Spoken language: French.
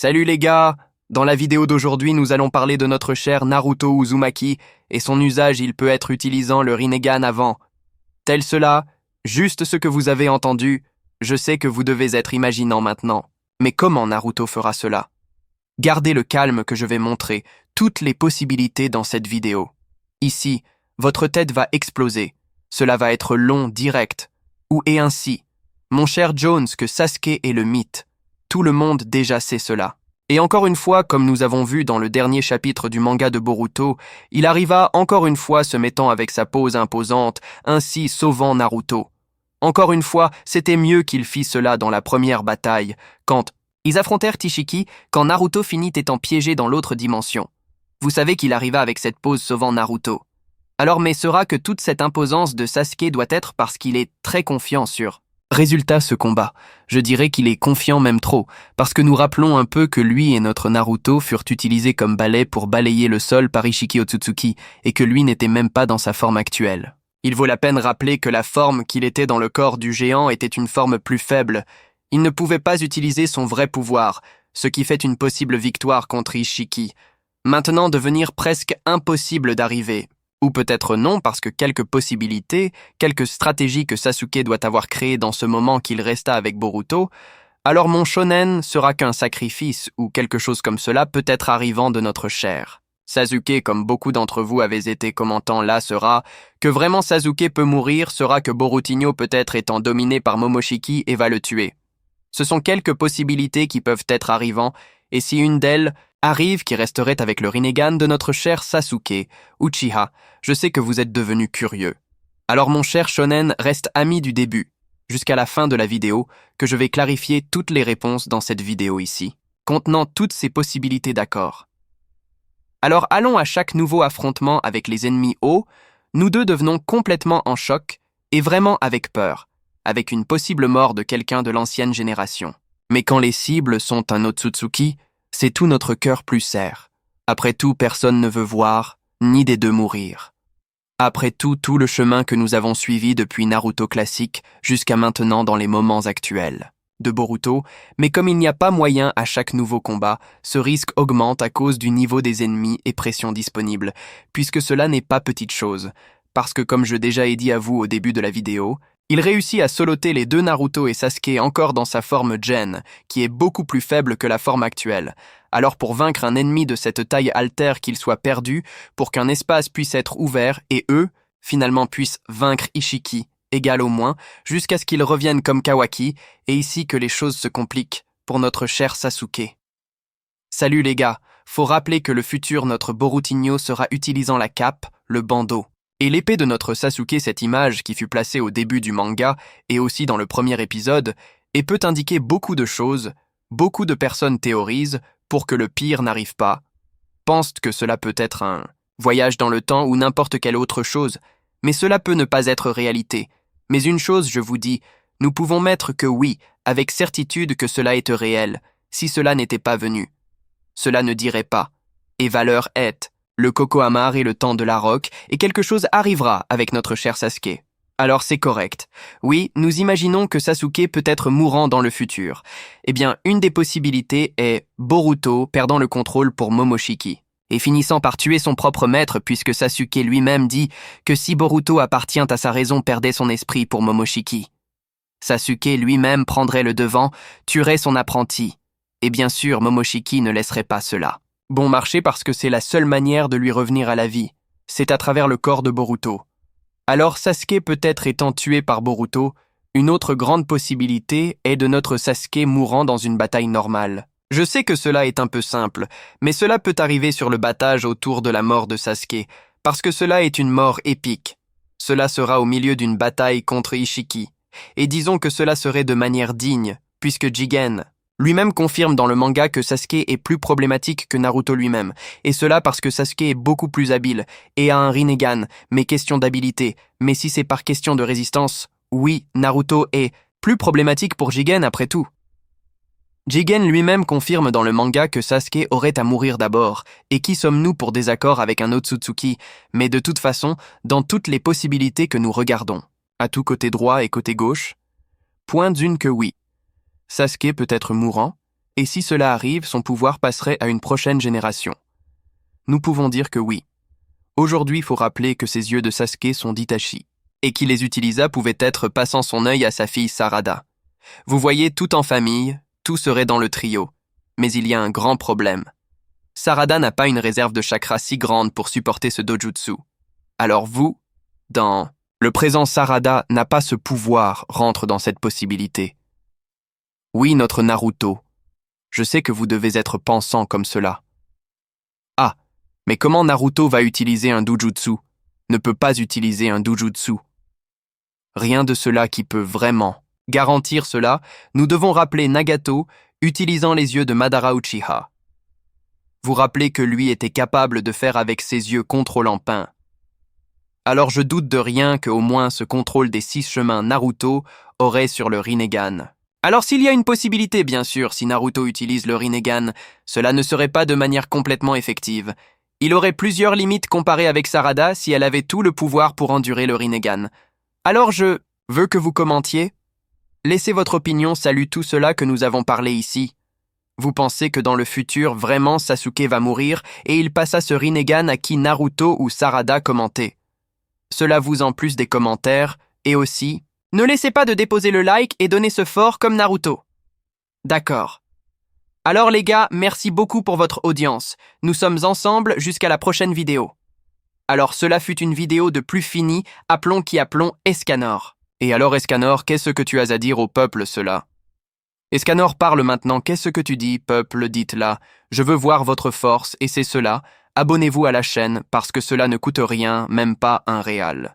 Salut les gars! Dans la vidéo d'aujourd'hui, nous allons parler de notre cher Naruto Uzumaki et son usage il peut être utilisant le Rinnegan avant. Tel cela, juste ce que vous avez entendu, je sais que vous devez être imaginant maintenant. Mais comment Naruto fera cela? Gardez le calme que je vais montrer toutes les possibilités dans cette vidéo. Ici, votre tête va exploser. Cela va être long, direct. Ou et ainsi. Mon cher Jones, que Sasuke est le mythe. Tout le monde déjà sait cela. Et encore une fois, comme nous avons vu dans le dernier chapitre du manga de Boruto, il arriva encore une fois se mettant avec sa pose imposante, ainsi sauvant Naruto. Encore une fois, c'était mieux qu'il fît cela dans la première bataille, quand ils affrontèrent Tishiki, quand Naruto finit étant piégé dans l'autre dimension. Vous savez qu'il arriva avec cette pose sauvant Naruto. Alors mais sera que toute cette imposance de Sasuke doit être parce qu'il est très confiant sur résultat ce combat. Je dirais qu'il est confiant même trop, parce que nous rappelons un peu que lui et notre Naruto furent utilisés comme balai pour balayer le sol par Ishiki Otsutsuki, et que lui n'était même pas dans sa forme actuelle. Il vaut la peine rappeler que la forme qu'il était dans le corps du géant était une forme plus faible. Il ne pouvait pas utiliser son vrai pouvoir, ce qui fait une possible victoire contre Ishiki. Maintenant devenir presque impossible d'arriver. Ou peut-être non, parce que quelques possibilités, quelques stratégies que Sasuke doit avoir créées dans ce moment qu'il resta avec Boruto, alors mon shonen sera qu'un sacrifice ou quelque chose comme cela peut-être arrivant de notre cher. Sasuke, comme beaucoup d'entre vous avez été commentant là, sera que vraiment Sasuke peut mourir, sera que Borutinho peut-être étant dominé par Momoshiki et va le tuer. Ce sont quelques possibilités qui peuvent être arrivant, et si une d'elles arrive qui resterait avec le Rinnegan de notre cher Sasuke, Uchiha, je sais que vous êtes devenu curieux. Alors mon cher shonen reste ami du début, jusqu'à la fin de la vidéo, que je vais clarifier toutes les réponses dans cette vidéo ici, contenant toutes ces possibilités d'accord. Alors allons à chaque nouveau affrontement avec les ennemis hauts, nous deux devenons complètement en choc, et vraiment avec peur, avec une possible mort de quelqu'un de l'ancienne génération. Mais quand les cibles sont un Otsutsuki, c'est tout notre cœur plus serre. Après tout, personne ne veut voir, ni des deux mourir. Après tout le chemin que nous avons suivi depuis Naruto classique jusqu'à maintenant dans les moments actuels de Boruto, mais comme il n'y a pas moyen à chaque nouveau combat, ce risque augmente à cause du niveau des ennemis et pression disponible, puisque cela n'est pas petite chose, parce que comme je déjà ai dit à vous au début de la vidéo, il réussit à soloter les deux Naruto et Sasuke encore dans sa forme Gen, qui est beaucoup plus faible que la forme actuelle. Alors pour vaincre un ennemi de cette taille altère qu'il soit perdu, pour qu'un espace puisse être ouvert et eux, finalement puissent vaincre Ishiki, égal au moins, jusqu'à ce qu'ils reviennent comme Kawaki, et ici que les choses se compliquent pour notre cher Sasuke. Salut les gars, faut rappeler que le futur notre Borutinho sera utilisant la cape, le bandeau. Et l'épée de notre Sasuke, cette image qui fut placée au début du manga et aussi dans le premier épisode, et peut indiquer beaucoup de choses, beaucoup de personnes théorisent pour que le pire n'arrive pas, pensent que cela peut être un voyage dans le temps ou n'importe quelle autre chose, mais cela peut ne pas être réalité. Mais une chose, je vous dis, nous pouvons mettre que oui, avec certitude que cela est réel, si cela n'était pas venu. Cela ne dirait pas, et valeur est. Le Kokohamar et le temps de la roque, et quelque chose arrivera avec notre cher Sasuke. Alors c'est correct. Oui, nous imaginons que Sasuke peut être mourant dans le futur. Eh bien, une des possibilités est Boruto perdant le contrôle pour Momoshiki, et finissant par tuer son propre maître puisque Sasuke lui-même dit que si Boruto appartient à sa raison perdait son esprit pour Momoshiki. Sasuke lui-même prendrait le devant, tuerait son apprenti, et bien sûr Momoshiki ne laisserait pas cela. Bon marché parce que c'est la seule manière de lui revenir à la vie. C'est à travers le corps de Boruto. Alors Sasuke peut-être étant tué par Boruto, une autre grande possibilité est de notre Sasuke mourant dans une bataille normale. Je sais que cela est un peu simple, mais cela peut arriver sur le battage autour de la mort de Sasuke, parce que cela est une mort épique. Cela sera au milieu d'une bataille contre Ishiki, et disons que cela serait de manière digne, puisque Jigen lui-même confirme dans le manga que Sasuke est plus problématique que Naruto lui-même, et cela parce que Sasuke est beaucoup plus habile, et a un Rinnegan, mais question d'habileté, mais si c'est par question de résistance, oui, Naruto est plus problématique pour Jigen après tout. Jigen lui-même confirme dans le manga que Sasuke aurait à mourir d'abord, et qui sommes-nous pour désaccord avec un Otsutsuki, mais de toute façon, dans toutes les possibilités que nous regardons, à tout côté droit et côté gauche, point d'une que oui. Sasuke peut être mourant, Et si cela arrive, son pouvoir passerait à une prochaine génération. Nous pouvons dire que oui. Aujourd'hui, il faut rappeler que ces yeux de Sasuke sont d'Itachi, et qui les utilisa pouvait être passant son œil à sa fille Sarada. Vous voyez, tout en famille, tout serait dans le trio. Mais il y a un grand problème. Sarada n'a pas une réserve de chakra si grande pour supporter ce dojutsu. Alors vous, dans le présent Sarada n'a pas ce pouvoir rentre dans cette possibilité. Oui, notre Naruto. Je sais que vous devez être pensant comme cela. Ah, mais comment Naruto va utiliser un dojutsu, ne peut pas utiliser un dojutsu? Rien de cela qui peut vraiment garantir cela, nous devons rappeler Nagato utilisant les yeux de Madara Uchiha. Vous rappelez que lui était capable de faire avec ses yeux contrôlant Pain. Alors je doute de rien que au moins ce contrôle des 6 chemins Naruto aurait sur le Rinnegan. Alors s'il y a une possibilité, bien sûr, si Naruto utilise le Rinnegan, cela ne serait pas de manière complètement effective. Il aurait plusieurs limites comparées avec Sarada si elle avait tout le pouvoir pour endurer le Rinnegan. Alors je veux que vous commentiez. Laissez votre opinion, salue tout cela que nous avons parlé ici. Vous pensez que dans le futur, vraiment Sasuke va mourir et il passa ce Rinnegan à qui Naruto ou Sarada commentaient. Cela vous en plus des commentaires, et aussi, ne laissez pas de déposer le like et donner ce fort comme Naruto. D'accord. Alors les gars, merci beaucoup pour votre audience. Nous sommes ensemble jusqu'à la prochaine vidéo. Alors cela fut une vidéo de plus finie, appelons Escanor. Et alors Escanor, qu'est-ce que tu as à dire au peuple cela? Escanor parle maintenant, qu'est-ce que tu dis, peuple, dites-là. Je veux voir votre force et c'est cela. Abonnez-vous à la chaîne parce que cela ne coûte rien, même pas un réal.